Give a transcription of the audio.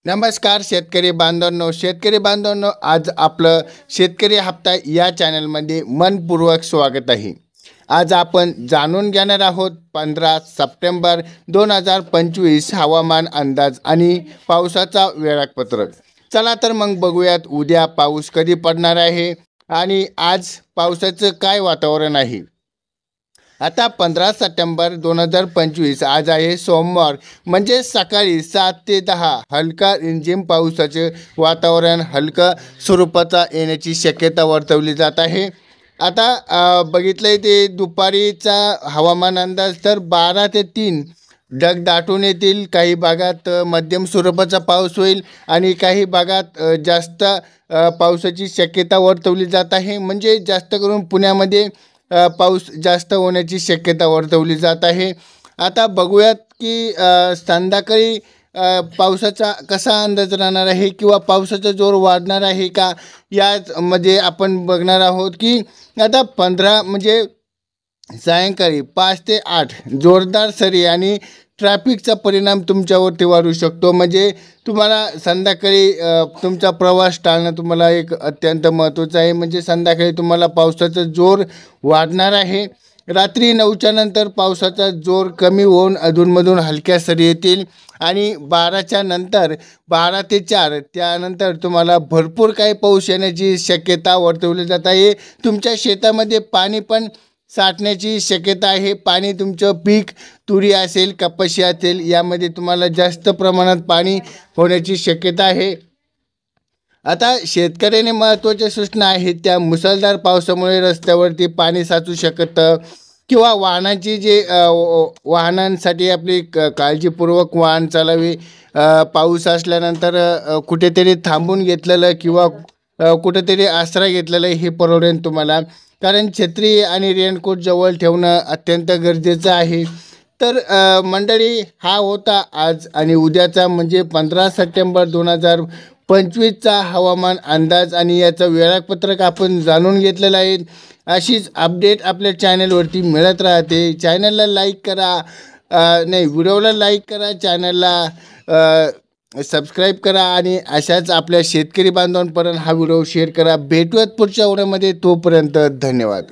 नमस्कार शेतकरी बांधवांनो, आज आपलं शेतकरी हप्ता या चॅनलमध्ये मनपूर्वक स्वागत आहे। आज आपण जाणून घेणार आहोत 15 सप्टेंबर 2025 हवामान अंदाज आणि पावसाचा वेळापत्रक। चला तर मग बघूयात उद्या पाऊस कधी पडणार आहे आणि आज पावसाचं काय वातावरण आहे। आता 15 सप्टेंबर 2025 आज आहे सोमवार, म्हणजे सकाळी 7 ते 10 हलका रिमझिम पावसाचे वातावरण हलका स्वरूपाचा येण्याची शक्यता वर्तवली जात आहे। आता बघितलं ते दुपारीचा हवामान अंदाज तर 12 ते 3 ढग दाटून येतील। काही भागात मध्यम स्वरूपाचा पाऊस होईल आणि काही भागात जास्त पावसाची शक्यता वर्तवली जात आहे। म्हणजे जास्त करून पुण्यामध्ये पाऊस जास्त होण्याची शक्यता वर्तवली जात आहे। आता बघूयात की संध्याकाळी पावसाचा कसा अंदाज राहणार आहे किंवा पावसाचा जोर वाढणार आहे का, यामध्ये आपण बघणार आहोत की आता 15 म्हणजे सायंकाळी 5 ते 8 जोरदार सरी आणि ट्रॅफिकचा परिणाम तुमच्यावरती वाढू शकतो। म्हणजे तुम्हाला संध्याकाळी तुमचा प्रवास टाळणं तुम्हाला एक अत्यंत महत्त्वाचं आहे। म्हणजे संध्याकाळी तुम्हाला पावसाचा जोर वाढणार आहे। रात्री 9च्या नंतर पावसाचा जोर कमी होऊन अधूनमधून हलक्या सरी येतील आणि 12च्या नंतर 12 ते 4 त्यानंतर तुम्हाला भरपूर काही पाऊस येण्याची शक्यता वर्तवली जात आहे। तुमच्या शेतामध्ये पाणी पण साठण्याची शक्यता आहे। पाणी तुमचं पीक तुरी असेल, कपाशी असेल, यामध्ये तुम्हाला जास्त प्रमाणात पाणी होण्याची शक्यता आहे। आता शेतकऱ्याने महत्त्वाच्या सूचना आहेत त्या मुसळधार पावसामुळे रस्त्यावरती पाणी साचू शकतं किंवा वाहनाची वाहनांसाठी आपली काळजीपूर्वक वाहन चालावे। पाऊस असल्यानंतर कुठेतरी थांबून घेतलेलं किंवा कुठेतरी आसरा घेतलेलं हे परवडेल तुम्हाला, कारण छत्री आणि रेनकोट जवळ ठेवणं अत्यंत गरजेचं आहे। तर मंडळी, हा होता आज आणि उद्याचा म्हणजे 15 सप्टेंबर 2025चा हवामान अंदाज आणि याचं वेळापत्रक आपण जाणून घेतलेलं आहे। अशीच अपडेट आपल्या चॅनलवरती मिळत राहते। चॅनलला लाईक करा, व्हिडिओला लाईक करा, चॅनलला सबस्क्राईब करा आणि अशाच आपल्या शेतकरी बांधवांपर्यंत हा व्हिडिओ शेअर करा। भेटूयात पुढच्या व्हिडिओमध्ये, तोपर्यंत धन्यवाद।